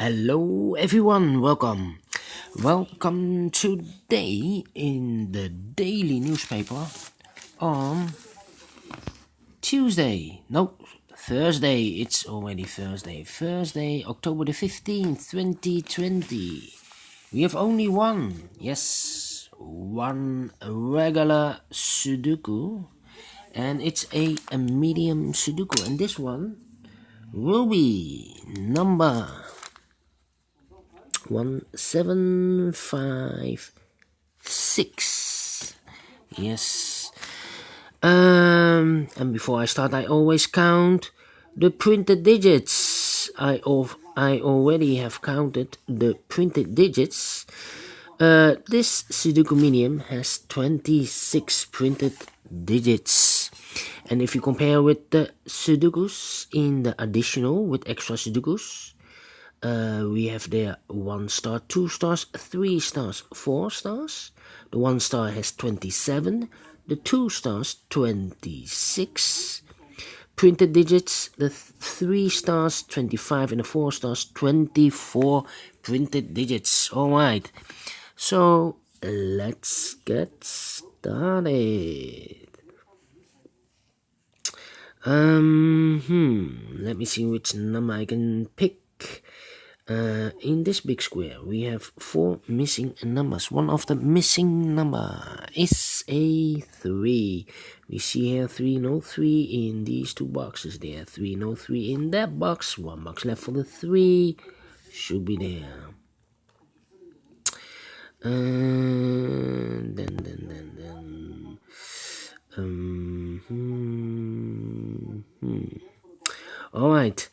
Hello everyone, welcome today in the daily newspaper on Thursday. It's already Thursday, October the 15th, 2020. We have only one regular Sudoku, and it's a medium Sudoku, and this one will be number 1756. Yes. And before I start, I always count the printed digits. I already have counted the printed digits. This Sudoku Medium has 26 printed digits. And if you compare with the Sudokus in the additional with extra Sudokus, we have there 1 star, 2 stars, 3 stars, 4 stars. The 1 star has 27, the 2 stars 26. Printed digits, the 3 stars 25 and the 4 stars 24 printed digits. Alright, so let's get started. Let me see which number I can pick. In this big square we have 4 missing numbers. One of the missing number is a 3. We see here 3, no 3 in these 2 boxes there. 3, no 3 in that box. 1 box left for the 3. Should be there. Alright,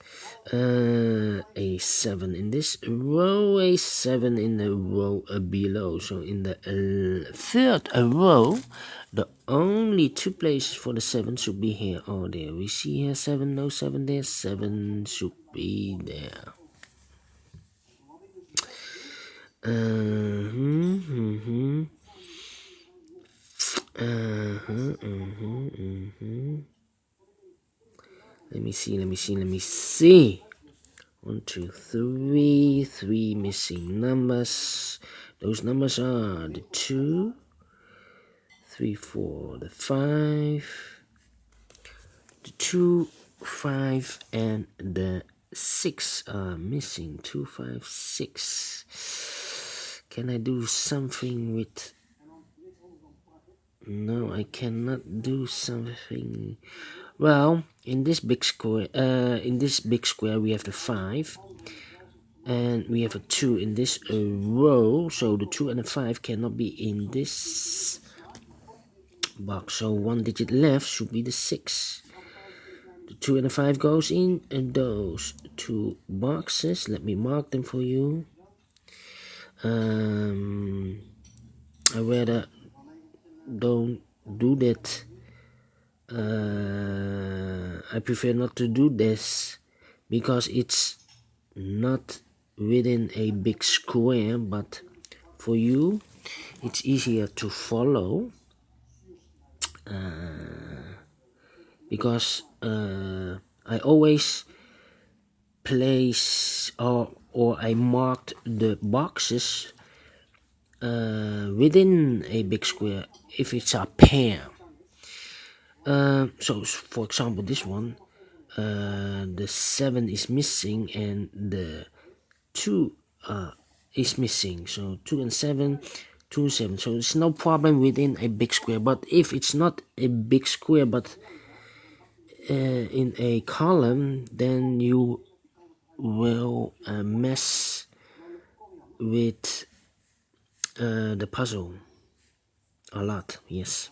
a 7 in this row, a 7 in the row below. So in the third row, the only 2 places for the 7 should be here or there. We see here 7, no 7 there, 7 should be there. Let me see. 1, 2, 3. 3 missing numbers. Those numbers are the 2, 3, 4, the 5, the 2, 5, and the 6 are missing. 2, 5, 6. Can I do something with... No, I cannot do something. Well, in this big square, we have the 5, and we have a 2 in this row. So the 2 and the 5 cannot be in this box. So 1 digit left should be the 6. The 2 and the 5 goes in those 2 boxes. Let me mark them for you. I rather don't do that. I prefer not to do this because it's not within a big square, but for you it's easier to follow, because I always place or I marked the boxes within a big square if it's a pair. So for example, this one, the 7 is missing and the 2 is missing. So 2 and 7, 2 and 7. So it's no problem within a big square. But if it's not a big square but in a column, then you will mess with the puzzle a lot. Yes.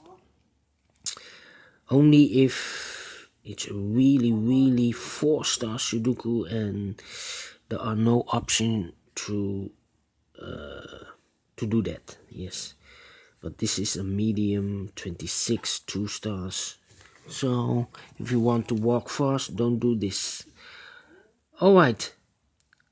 Only if it's really 4-star Sudoku and there are no option to do that. Yes, but this is a medium 26 2 stars. So if you want to walk fast, don't do this. Alright,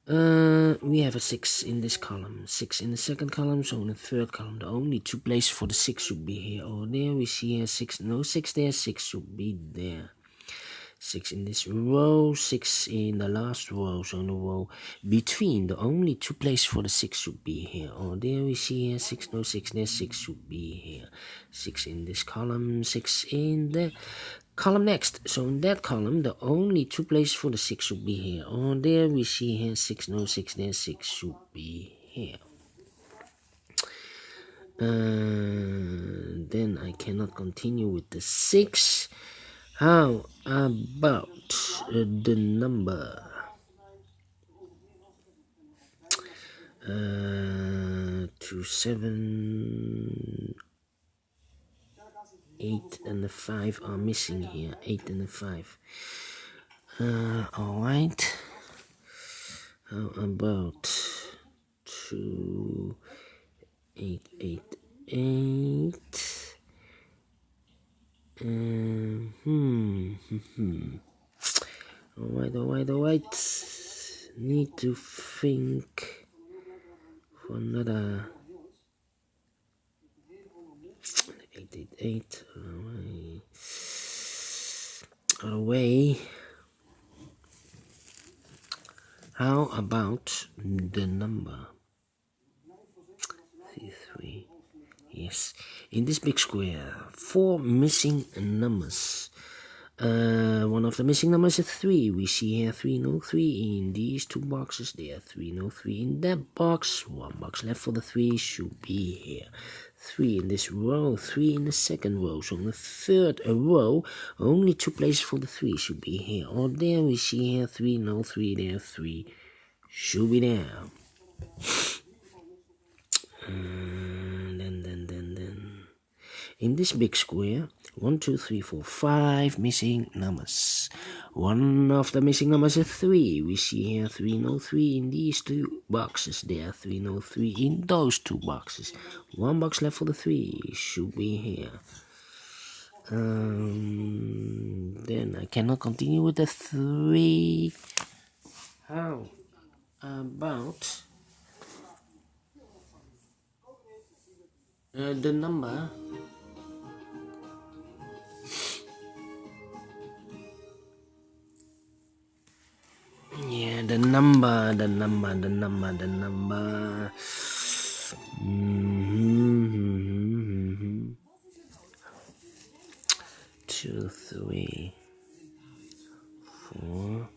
we have a 6 in this column, 6 in the second column. So in the third column, the only 2 places for the 6 should be here or there. We see here 6, no 6 there, 6 should be there. 6 in this row, 6 in the last row. So in the row between, the only two places for the 6 should be here. Oh, there we see here 6, no 6 there, 6 should be here. 6 in this column, 6 in the column next. So in that column, the only two places for the 6 should be here. Oh, there we see here 6, no 6 there, 6 should be here. Then I cannot continue with the 6. How about the number 2, 7, 8 and the 5 are missing here. 8 and the 5. Alright. How about 2, 8, 8, 8. Alright. Need to think for another 888 away. How about the number 3? Yes, in this big square, 4 missing numbers. One of the missing numbers is 3. We see here 3, no 3 in these two boxes. There, 3, no 3 in that box. 1 box left for the 3 should be here. 3 in this row, 3 in the second row. So in the third row, only 2 places for the 3 should be here. Or there we see here 3, no 3 there, 3 should be there. In this big square, 1, 2, 3, 4, 5 missing numbers. One of the missing numbers is 3. We see here 3, no 3 in these two boxes. There, 3, no 3 in those two boxes. 1 box left for the 3 should be here. Then I cannot continue with the 3. How about the number 2, 3, 4.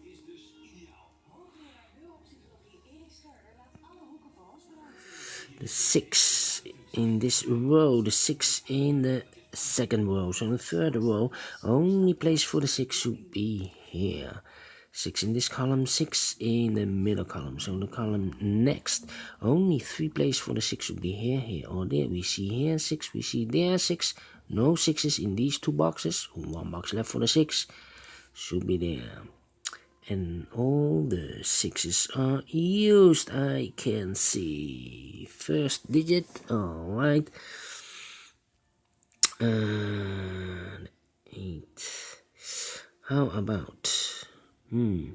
The 6 in this row, the 6 in the second row. So in the third row, only place for the 6 should be here. 6 in this column, 6 in the middle column. So in the column next, only 3 places for the 6 should be here, or there. We see here 6, we see there 6. No 6s in these two boxes. 1 box left for the 6 should be there. And all the 6s are used, I can see. First digit, alright. 8. How about Yeah.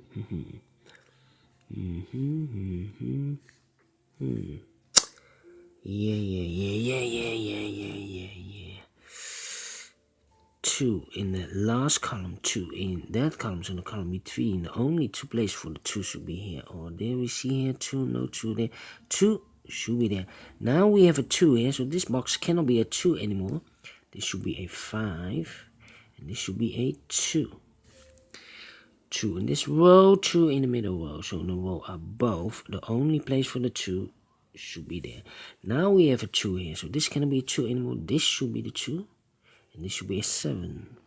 2 in the last column, 2 in that column, so in the column between, the only 2 places for the 2 should be here. Or there we see here 2, no 2 there, 2 should be there. Now we have a 2 here, so this box cannot be a 2 anymore. This should be a 5, and this should be a 2. 2 in this row, 2 in the middle row. So in the row above, the only place for the 2 should be there. Now we have a 2 here, so this cannot be a 2 anymore. This should be the 2, and this should be a 7.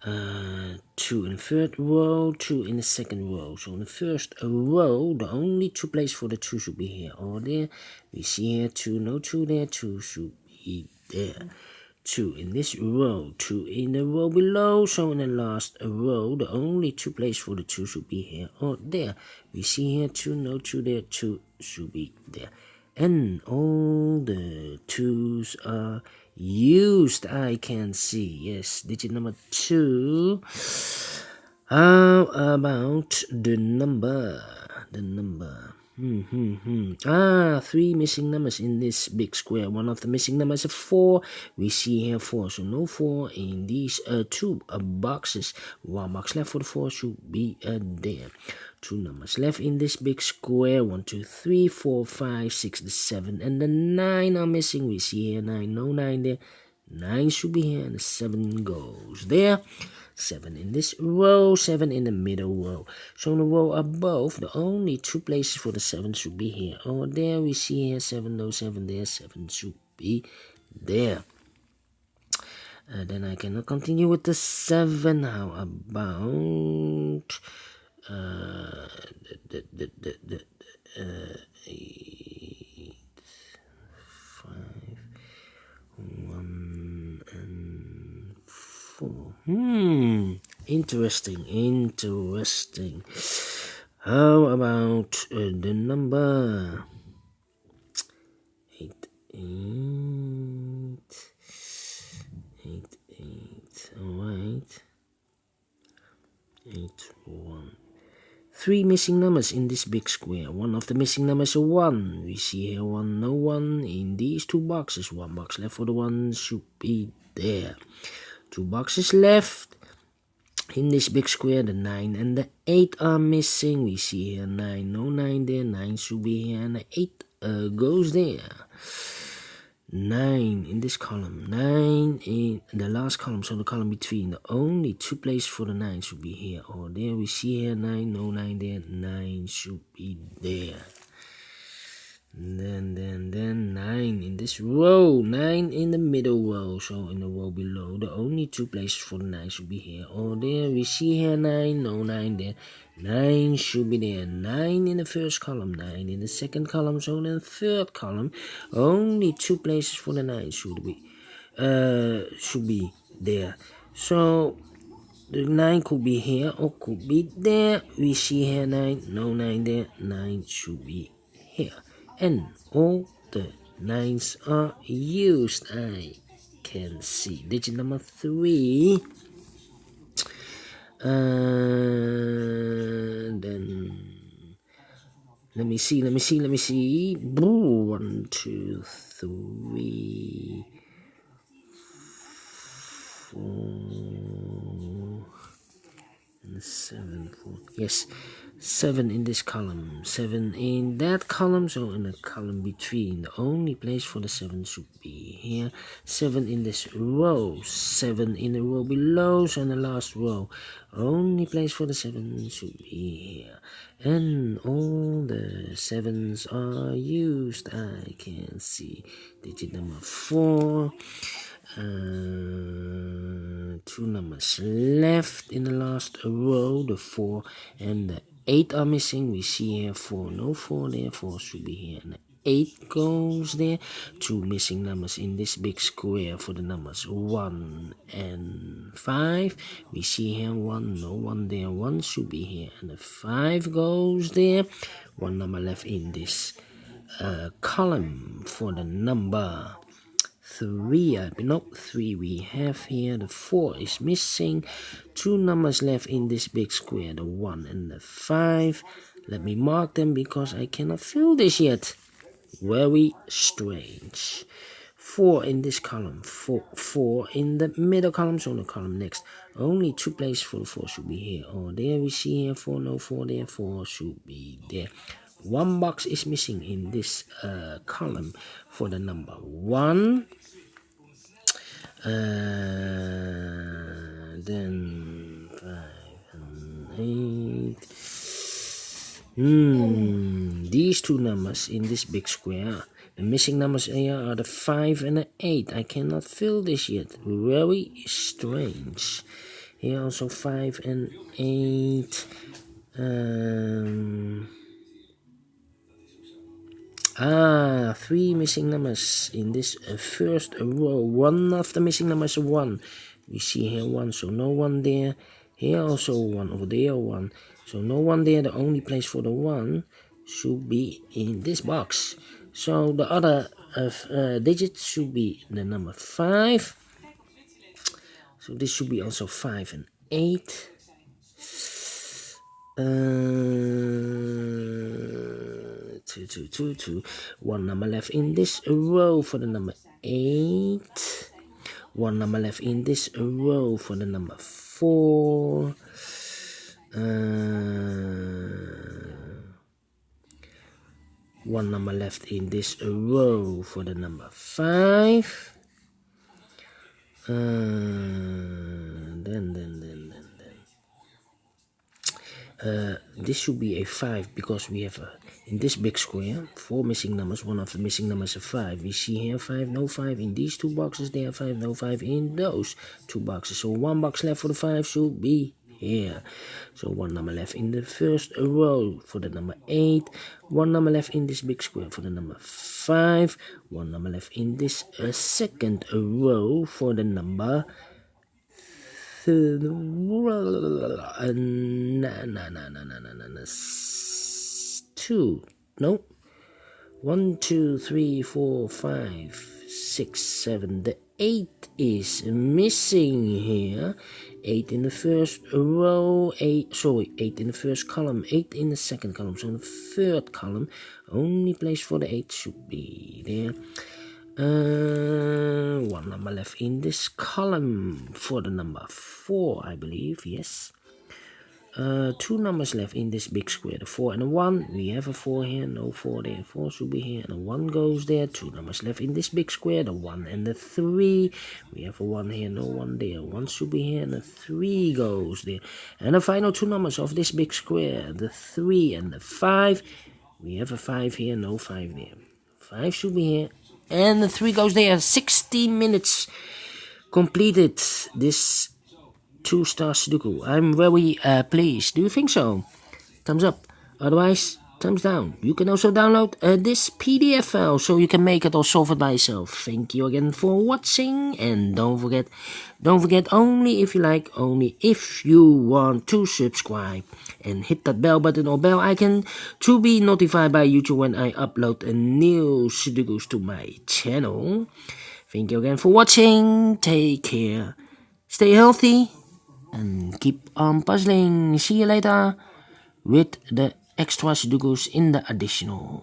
2 in the third row, 2 in the second row. So in the first row, the only 2 places for the 2 should be here or there. We see here 2, no 2 there, 2 should be there. 2 in this row, 2 in the row below. So in the last row, the only 2 places for the 2 should be here or there. We see here 2, no 2 there, 2 should be there. And all the 2s are used, I can see. Yes, digit number 2. How about the number? Three missing numbers in this big square. One of the missing numbers is 4. We see here 4, so no 4 in these two boxes. One box left for the 4 should be there. Two numbers left in this big square. 1, 2, 3, 4, 5, 6, the 7, and the 9 are missing. We see here 9, no 9 there. 9 should be here, and the 7 goes there. 7 in this row, 7 in the middle row. So in the row above, the only two places for the 7 should be here. Oh, there we see here 7, no 7 there, 7 should be there. Then I cannot continue with the 7. How about 8, 5, 1, and 4. Interesting. How about the number 8, 8. Alright. 8, 1. 3 missing numbers in this big square. One of the missing numbers is 1. We see here 1, no 1 in these two boxes. One box left for the 1 should be there. Two boxes left in this big square. The 9 and the 8 are missing. We see here 9, no 9 there. 9 should be here, and the 8 goes there. 9 in this column, 9 in the last column, so the column between. The only two places for the 9 should be here or there. We see here 9, no 9 there. 9 should be there. Then 9 in this row, 9 in the middle row, so in the row below, the only two places for the 9 should be here or there. We see here 9, no 9 there. 9 should be there. 9 in the first column, 9 in the second column, so in the third column, only two places for the 9 should be there. So the 9 could be here or could be there. We see here 9, no 9 there. 9 should be here. And all the 9s are used. I can see digit number 3. Then let me see. 1, 2, 3, 4, and 7, 4. Yes, 7 in this column, 7 in that column, so in the column between, the only place for the 7 should be here. 7 in this row, 7 in the row below, so in the last row, only place for the 7 should be here. And all the 7s are used. I can see digit number 4. 2 numbers left in the last row, the 4 and the 8 are missing. We see here 4, no 4 there. 4 should be here, and the 8 goes there. 2 missing numbers in this big square for the numbers 1 and 5. We see here 1, no 1 there. 1 should be here, and the 5 goes there. 1 number left in this column for the number 3. 3 we have here. The 4 is missing. 2 numbers left in this big square, the 1 and the 5. Let me mark them because I cannot fill this yet. Very strange. 4 in this column, 4 in the middle column, so the column next. Only 2 places for the 4 should be here or there. We see here 4, no 4 there. 4 should be there. 1 box is missing in this column for the number 1. Then 5 and 8. These 2 numbers in this big square. The missing numbers here are the 5 and the 8. I cannot fill this yet. Very strange. Here also 5 and 8. 3 missing numbers in this first row. 1 of the missing numbers is 1. We see here 1, so no 1 there. Here also 1, over there 1. So no 1 there. The only place for the 1 should be in this box. So the other digits should be the number 5. So this should be also 5 and 8. 2. One number left in this row for the number 8. One number left in this row for the number 4. One number left in this row for the number 5. This should be a 5 because we have in this big square 4 missing numbers. One of the missing numbers is a 5. We see here 5, no 5 in these 2 boxes. There are 5, no 5 in those 2 boxes. So 1 box left for the 5 should be here. So 1 number left in the first row for the number 8. 1 number left in this big square for the number 5. 1 number left in this second row for the number 2. No. 1, 2, 3, 4, 5, 6, 7. The 8 is missing here. 8 in the first row, 8 in the first column, 8 in the second column. So in the third column, only place for the 8 should be there. 1 number left in this column for the number 4, I believe, yes. 2 numbers left in this big square, the 4 and the 1. We have a 4 here, no 4 there. 4 should be here, and a 1 goes there. 2 numbers left in this big square, the 1 and the 3. We have a 1 here, no 1 there. 1 should be here, and the 3 goes there. And the final 2 numbers of this big square, the 3 and the 5. We have a 5 here, no 5 there. 5 should be here, and the 3 goes there. 60 minutes completed this 2-star Sudoku. I'm very pleased. Do you think so? Thumbs up. Otherwise, thumbs down. You can also download this PDF file so you can make it or solve it by yourself. Thank you again for watching, and don't forget, only if you like, only if you want to subscribe and hit that bell button or bell icon to be notified by YouTube when I upload a new Sudokus to my channel. Thank you again for watching. Take care. Stay healthy. And keep on puzzling. See you later with the extra Sudokus in the additional.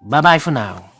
Bye bye for now.